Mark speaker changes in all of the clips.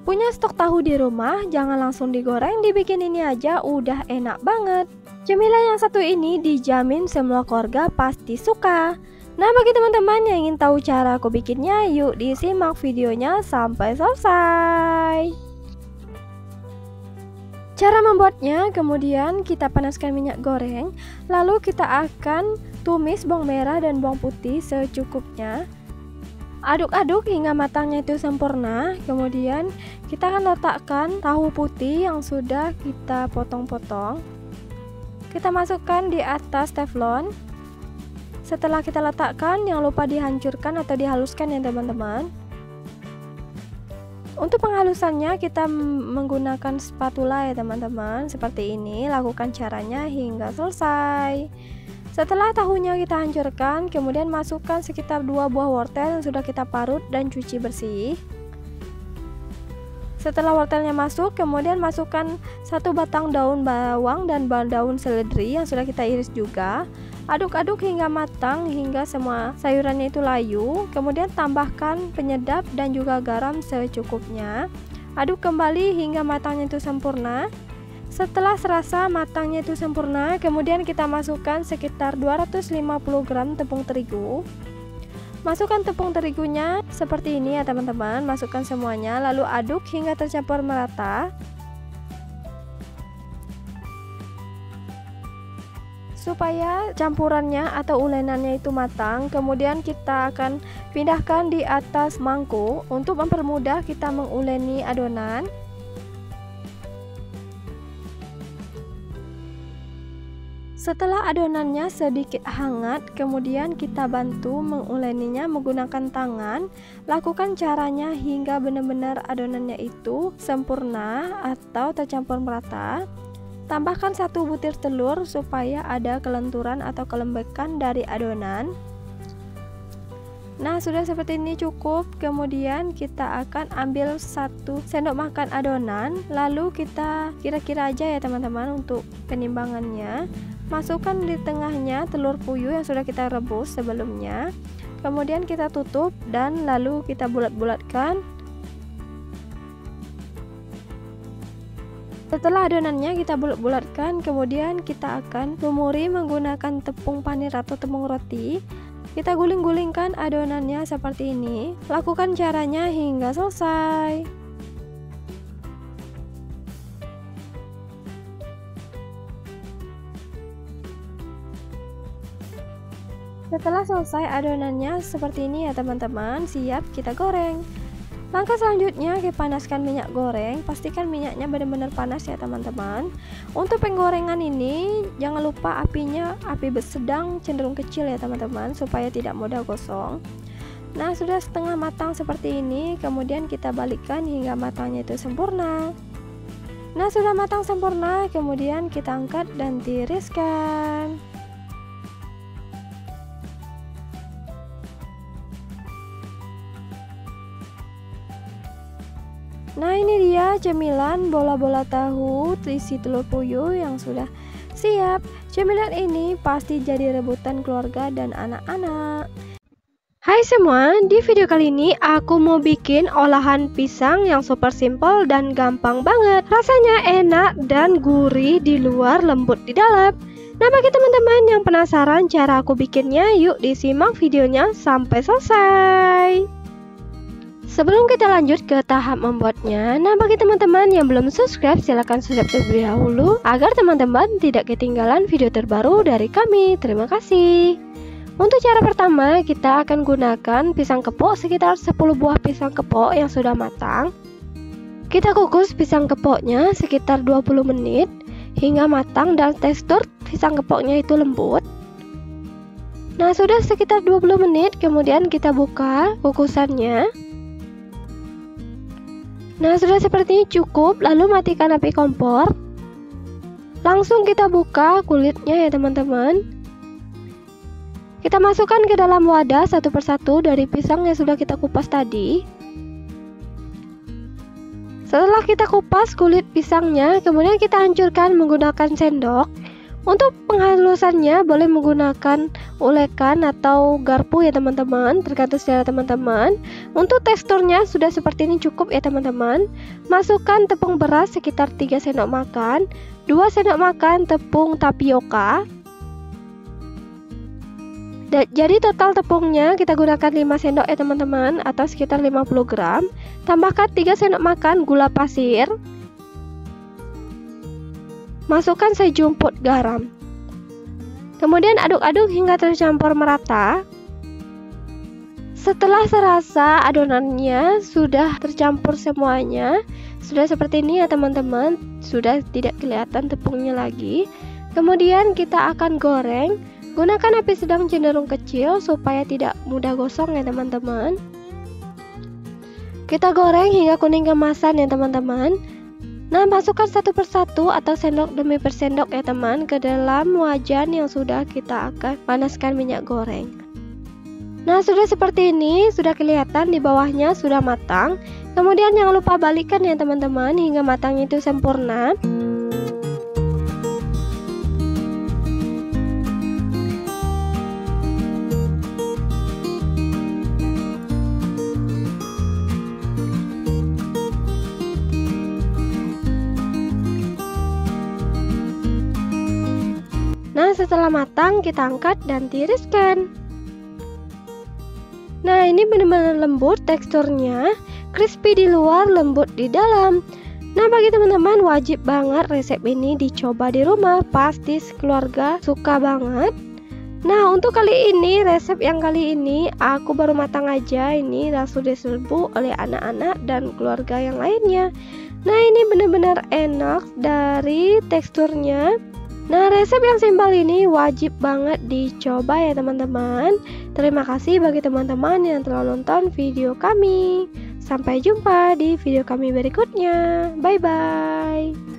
Speaker 1: Punya stok tahu di rumah, jangan langsung digoreng, dibikin ini aja udah enak banget. Cemilan yang satu ini dijamin semua keluarga pasti suka. Nah, bagi teman-teman yang ingin tahu cara aku bikinnya, yuk disimak videonya sampai selesai. Cara membuatnya, kemudian kita panaskan minyak goreng, lalu kita akan tumis bawang merah dan bawang putih secukupnya. Aduk-aduk hingga matangnya itu sempurna. Kemudian kita akan letakkan tahu putih yang sudah kita potong-potong. Kita masukkan di atas teflon. Setelah kita letakkan, jangan lupa dihancurkan atau dihaluskan ya teman-teman. Untuk penghalusannya kita menggunakan spatula ya teman-teman. Seperti ini, lakukan caranya hingga selesai. Setelah tahunya kita hancurkan, kemudian masukkan sekitar 2 buah wortel yang sudah kita parut dan cuci bersih. Setelah wortelnya masuk, kemudian masukkan 1 batang daun bawang dan daun seledri yang sudah kita iris juga. Aduk-aduk hingga matang, hingga semua sayurannya itu layu. Kemudian tambahkan penyedap dan juga garam secukupnya. Aduk kembali hingga matangnya itu sempurna. Setelah serasa matangnya itu sempurna, kemudian kita masukkan sekitar 250 gram tepung terigu. Masukkan tepung terigunya seperti ini ya teman-teman, masukkan semuanya lalu aduk hingga tercampur merata. Supaya campurannya atau ulenannya itu matang, kemudian kita akan pindahkan di atas mangkuk untuk mempermudah kita menguleni adonan. Setelah adonannya sedikit hangat, kemudian kita bantu menguleninya menggunakan tangan. Lakukan caranya hingga benar-benar adonannya itu sempurna atau tercampur merata. Tambahkan 1 butir telur supaya ada kelenturan atau kelembekan dari adonan. Nah, sudah seperti ini cukup. Kemudian kita akan ambil 1 sendok makan adonan, lalu kita kira-kira aja ya teman-teman untuk penimbangannya. Masukkan di tengahnya telur puyuh yang sudah kita rebus sebelumnya. Kemudian kita tutup dan lalu kita bulat-bulatkan. Setelah adonannya kita bulat-bulatkan, kemudian kita akan lumuri menggunakan tepung panir atau tepung roti. Kita guling-gulingkan adonannya seperti ini. Lakukan caranya hingga selesai. Setelah selesai adonannya seperti ini ya teman-teman, siap kita goreng. Langkah selanjutnya kita panaskan minyak goreng. Pastikan minyaknya benar-benar panas ya teman-teman. Untuk penggorengan ini jangan lupa apinya api sedang cenderung kecil ya teman-teman, supaya tidak mudah gosong. Nah, sudah setengah matang seperti ini, kemudian kita balikkan hingga matangnya itu sempurna. Nah, sudah matang sempurna, kemudian kita angkat dan tiriskan. Nah, ini dia cemilan bola-bola tahu isi telur puyuh yang sudah siap. Cemilan ini pasti jadi rebutan keluarga dan anak-anak. Hai semua, di video kali ini aku mau bikin olahan pisang yang super simple dan gampang banget. Rasanya enak dan gurih di luar, lembut di dalam. Nah, bagi teman-teman yang penasaran cara aku bikinnya, yuk disimak videonya sampai selesai. Sebelum kita lanjut ke tahap membuatnya, nah bagi teman-teman yang belum subscribe, silahkan subscribe terlebih dahulu agar teman-teman tidak ketinggalan video terbaru dari kami. Terima kasih. Untuk cara pertama, kita akan gunakan pisang kepok sekitar 10 buah pisang kepok yang sudah matang. Kita kukus pisang kepoknya sekitar 20 menit hingga matang dan tekstur pisang kepoknya itu lembut. Nah, sudah sekitar 20 menit, kemudian kita buka kukusannya. Nah, sudah seperti ini cukup, lalu matikan api kompor. Langsung kita buka kulitnya ya teman-teman. Kita masukkan ke dalam wadah satu persatu dari pisang yang sudah kita kupas tadi. Setelah kita kupas kulit pisangnya, kemudian kita hancurkan menggunakan sendok. Untuk penghalusannya boleh menggunakan ulekan atau garpu ya teman-teman, tergantung selera teman-teman. Untuk teksturnya sudah seperti ini cukup ya teman-teman. Masukkan tepung beras sekitar 3 sendok makan, 2 sendok makan tepung tapioka. Jadi total tepungnya kita gunakan 5 sendok ya teman-teman, atau sekitar 50 gram. Tambahkan 3 sendok makan gula pasir. Masukkan sejumput garam. Kemudian aduk-aduk hingga tercampur merata. Setelah serasa adonannya sudah tercampur semuanya, sudah seperti ini ya teman-teman, sudah tidak kelihatan tepungnya lagi. Kemudian kita akan goreng. Gunakan api sedang cenderung kecil supaya tidak mudah gosong ya teman-teman. Kita goreng hingga kuning keemasan ya teman-teman. Nah, masukkan satu persatu atau sendok demi persendok ya teman ke dalam wajan yang sudah kita akan panaskan minyak goreng. Nah, sudah seperti ini, sudah kelihatan di bawahnya sudah matang. Kemudian jangan lupa balikkan ya teman-teman hingga matang itu sempurna. Nah, setelah matang kita angkat dan tiriskan. Nah, ini benar-benar lembut teksturnya, crispy di luar, lembut di dalam. Nah, bagi teman-teman wajib banget resep ini dicoba di rumah, pasti keluarga suka banget. Nah, untuk kali ini, resep yang kali ini aku baru matang aja, ini langsung diserbu oleh anak-anak dan keluarga yang lainnya. Nah, ini benar-benar enak dari teksturnya. Nah, resep yang simpel ini wajib banget dicoba ya teman-teman. Terima kasih bagi teman-teman yang telah nonton video kami. Sampai jumpa di video kami berikutnya. Bye-bye.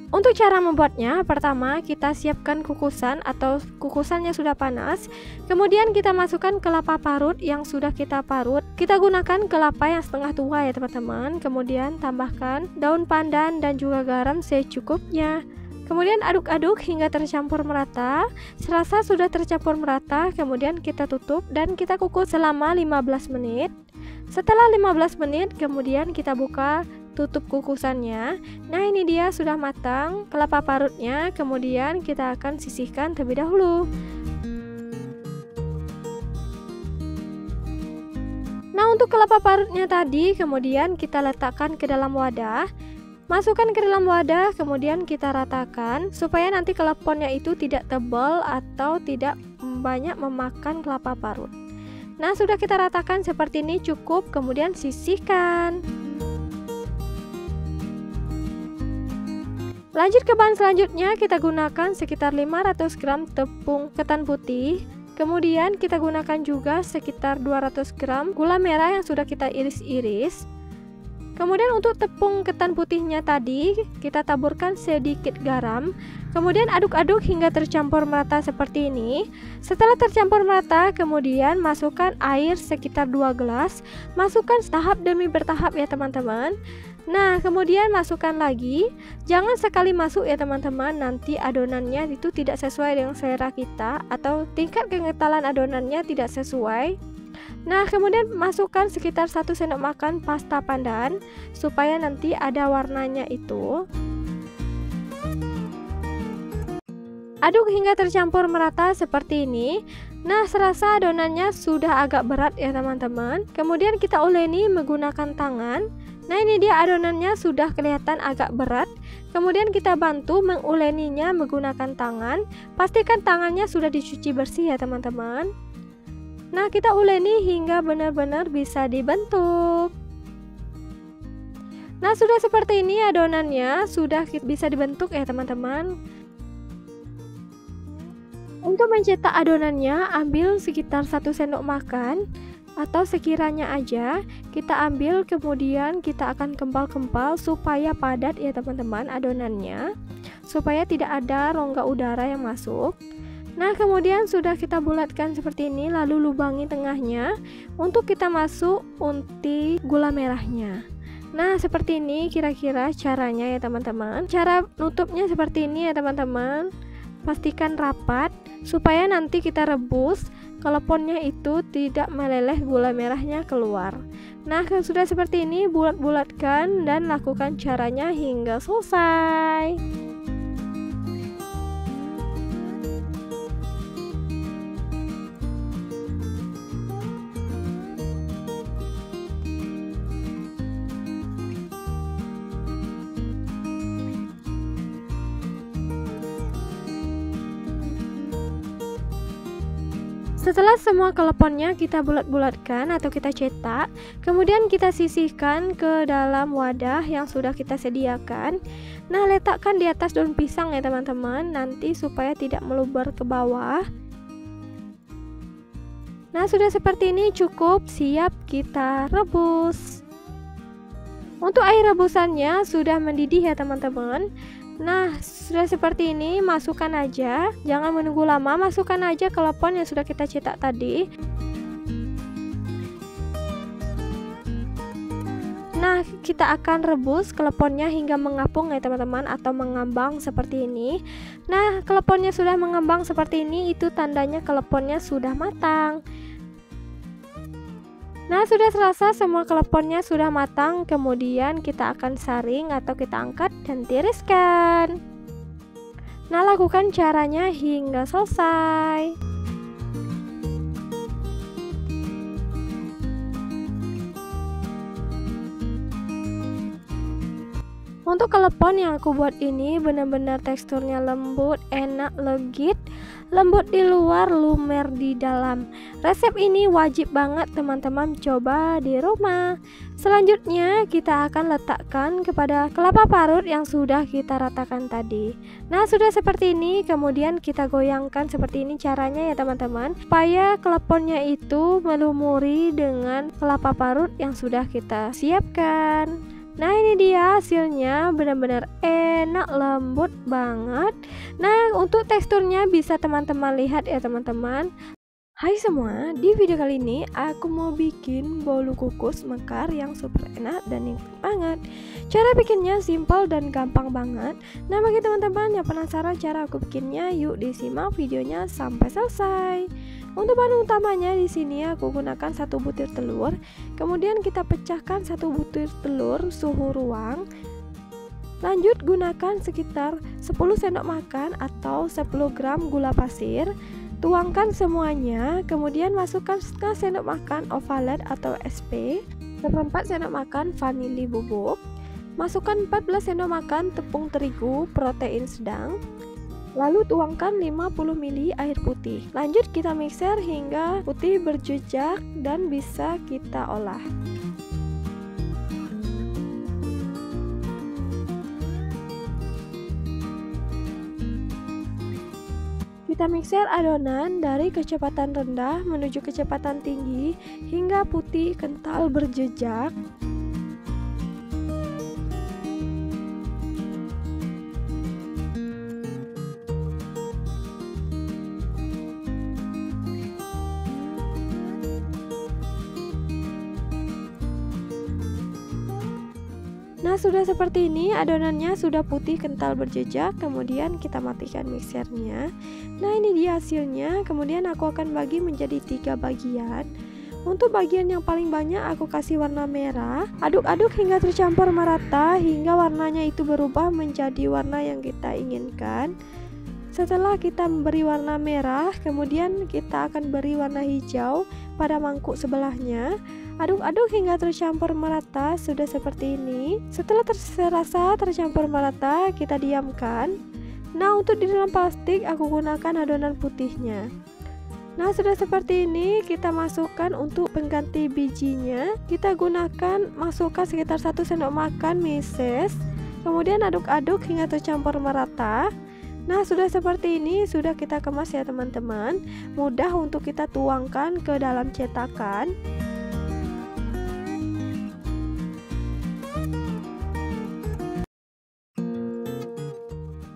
Speaker 1: Untuk cara membuatnya, pertama kita siapkan kukusan atau kukusannya sudah panas. Kemudian kita masukkan kelapa parut yang sudah kita parut. Kita gunakan kelapa yang setengah tua ya teman-teman. Kemudian tambahkan daun pandan dan juga garam secukupnya. Kemudian aduk-aduk hingga tercampur merata. Serasa sudah tercampur merata, kemudian kita tutup dan kita kukus selama 15 menit. Setelah 15 menit, kemudian kita buka tutup kukusannya. Nah, ini dia sudah matang kelapa parutnya. Kemudian kita akan sisihkan terlebih dahulu. Nah, untuk kelapa parutnya tadi kemudian kita letakkan ke dalam wadah. Masukkan ke dalam wadah, kemudian kita ratakan supaya nanti keleponnya itu tidak tebal atau tidak banyak memakan kelapa parut. Nah, sudah kita ratakan seperti ini cukup, kemudian sisihkan. Lanjut ke bahan selanjutnya, kita gunakan sekitar 500 gram tepung ketan putih. Kemudian kita gunakan juga sekitar 200 gram gula merah yang sudah kita iris-iris. Kemudian untuk tepung ketan putihnya tadi, kita taburkan sedikit garam. Kemudian aduk-aduk hingga tercampur merata seperti ini. Setelah tercampur merata, kemudian masukkan air sekitar 2 gelas. Masukkan tahap demi bertahap ya teman-teman. Nah, kemudian masukkan lagi. Jangan sekali masuk ya teman-teman, nanti adonannya itu tidak sesuai dengan selera kita atau tingkat kengentalan adonannya tidak sesuai. Nah, kemudian masukkan sekitar 1 sendok makan pasta pandan supaya nanti ada warnanya itu. Aduk hingga tercampur merata seperti ini. Nah, serasa adonannya sudah agak berat ya teman-teman. Kemudian kita uleni menggunakan tangan. Nah, ini dia adonannya sudah kelihatan agak berat. Kemudian kita bantu menguleninya menggunakan tangan. Pastikan tangannya sudah dicuci bersih ya teman-teman. Nah, kita uleni hingga benar-benar bisa dibentuk. Nah, sudah seperti ini adonannya sudah bisa dibentuk ya teman-teman. Untuk mencetak adonannya, ambil sekitar 1 sendok makan atau sekiranya aja kita ambil, kemudian kita akan kempal-kempal supaya padat ya teman-teman adonannya, supaya tidak ada rongga udara yang masuk. Nah, kemudian sudah kita bulatkan seperti ini, lalu lubangi tengahnya untuk kita masuk unti gula merahnya. Nah, seperti ini kira-kira caranya ya teman-teman. Cara nutupnya seperti ini ya teman-teman. Pastikan rapat supaya nanti kita rebus keleponnya itu tidak meleleh gula merahnya keluar. Nah, kalau sudah seperti ini, bulat-bulatkan dan lakukan caranya hingga selesai. Setelah semua keleponnya kita bulat-bulatkan atau kita cetak, kemudian kita sisihkan ke dalam wadah yang sudah kita sediakan. Nah, letakkan di atas daun pisang ya teman-teman, nanti supaya tidak meluber ke bawah. Nah, sudah seperti ini cukup siap kita rebus. Untuk air rebusannya sudah mendidih ya teman-teman. Nah, sudah seperti ini, masukkan aja, jangan menunggu lama, masukkan aja kelepon yang sudah kita cetak tadi. Nah, kita akan rebus keleponnya hingga mengapung ya teman-teman, atau mengambang seperti ini. Nah, keleponnya sudah mengambang seperti ini, itu tandanya keleponnya sudah matang. Nah, sudah selesai, semua keleponnya sudah matang. Kemudian kita akan saring atau kita angkat dan tiriskan. Nah, lakukan caranya hingga selesai. Untuk kelepon yang aku buat ini benar-benar teksturnya lembut, enak, legit, lembut di luar, lumer di dalam. Resep ini wajib banget teman-teman coba di rumah. Selanjutnya kita akan letakkan kepada kelapa parut yang sudah kita ratakan tadi. Nah, sudah seperti ini, kemudian kita goyangkan seperti ini caranya ya teman-teman, supaya keleponnya itu melumuri dengan kelapa parut yang sudah kita siapkan. Nah, ini dia hasilnya, benar-benar enak, lembut banget. Nah, untuk teksturnya bisa teman-teman lihat ya teman-teman. Hai semua, di video kali ini aku mau bikin bolu kukus mekar yang super enak dan nikmat banget. Cara bikinnya simpel dan gampang banget. Nah, bagi teman-teman yang penasaran cara aku bikinnya, yuk disimak videonya sampai selesai. Untuk bahan utamanya di sini aku gunakan 1 butir telur. Kemudian kita pecahkan 1 butir telur suhu ruang. Lanjut gunakan sekitar 10 sendok makan atau 10 gram gula pasir. Tuangkan semuanya, kemudian masukkan setengah sendok makan ovalet atau SP, 1/4 sendok makan vanili bubuk, masukkan 14 sendok makan tepung terigu protein sedang, lalu tuangkan 50 ml air putih. Lanjut kita mixer hingga putih berjejak dan bisa kita olah. Kita mixer adonan dari kecepatan rendah menuju kecepatan tinggi hingga putih kental berjejak. Nah, sudah seperti ini, adonannya sudah putih kental berjejak. Kemudian kita matikan mixernya. Nah, ini dia hasilnya. Kemudian aku akan bagi menjadi 3 bagian. Untuk bagian yang paling banyak aku kasih warna merah. Aduk-aduk hingga tercampur merata, hingga warnanya itu berubah menjadi warna yang kita inginkan. Setelah kita memberi warna merah, kemudian kita akan beri warna hijau pada mangkuk sebelahnya. Aduk-aduk hingga tercampur merata, sudah seperti ini. Setelah terasa tercampur merata, kita diamkan. Nah, untuk di dalam plastik aku gunakan adonan putihnya. Nah, sudah seperti ini, kita masukkan untuk pengganti bijinya. Kita gunakan, masukkan sekitar 1 sendok makan meses. Kemudian aduk-aduk hingga tercampur merata. Nah, sudah seperti ini, sudah kita kemas ya teman-teman. Mudah untuk kita tuangkan ke dalam cetakan.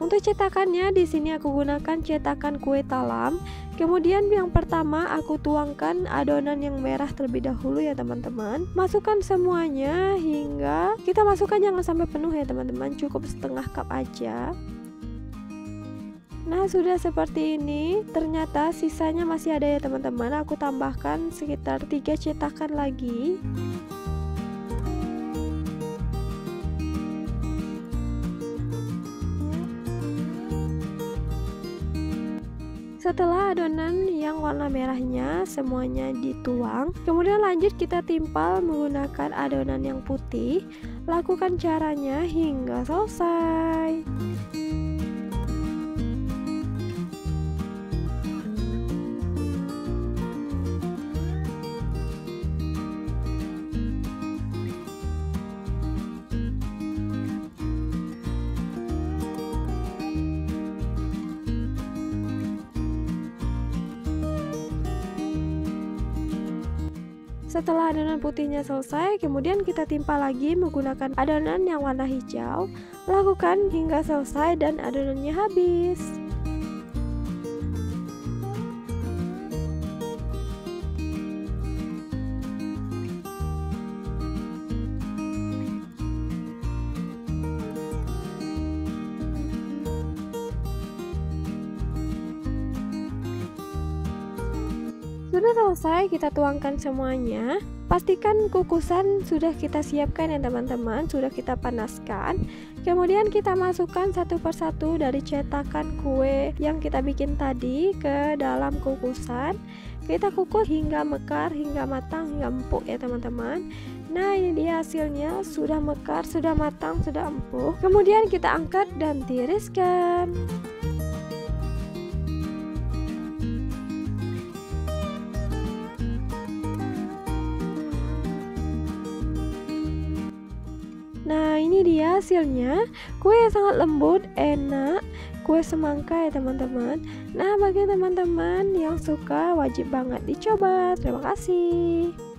Speaker 1: Untuk Untuk cetakannya di sini aku gunakan cetakan kue talam. Kemudian yang pertama aku tuangkan adonan yang merah terlebih dahulu ya teman-teman. Masukkan semuanya hingga kita masukkan jangan sampai penuh ya teman-teman, cukup setengah cup aja. Nah, sudah seperti ini. Ternyata sisanya masih ada ya teman-teman. Aku tambahkan sekitar 3 cetakan lagi. Setelah adonan yang warna merahnya semuanya dituang, kemudian lanjut kita timpal menggunakan adonan yang putih. Lakukan caranya hingga selesai. Setelah adonan putihnya selesai, kemudian kita timpa lagi menggunakan adonan yang warna hijau. Lakukan hingga selesai dan adonannya habis. Sudah selesai, kita tuangkan semuanya. Pastikan kukusan sudah kita siapkan ya teman-teman, sudah kita panaskan. Kemudian kita masukkan satu persatu dari cetakan kue yang kita bikin tadi ke dalam kukusan. Kita kukus hingga mekar, hingga matang, hingga empuk ya teman-teman. Nah, ini dia hasilnya, sudah mekar, sudah matang, sudah empuk. Kemudian kita angkat dan tiriskan. Nah, ini dia hasilnya. Kue yang sangat lembut, enak, kue semangka ya teman-teman. Nah, bagi teman-teman yang suka wajib banget dicoba. Terima kasih.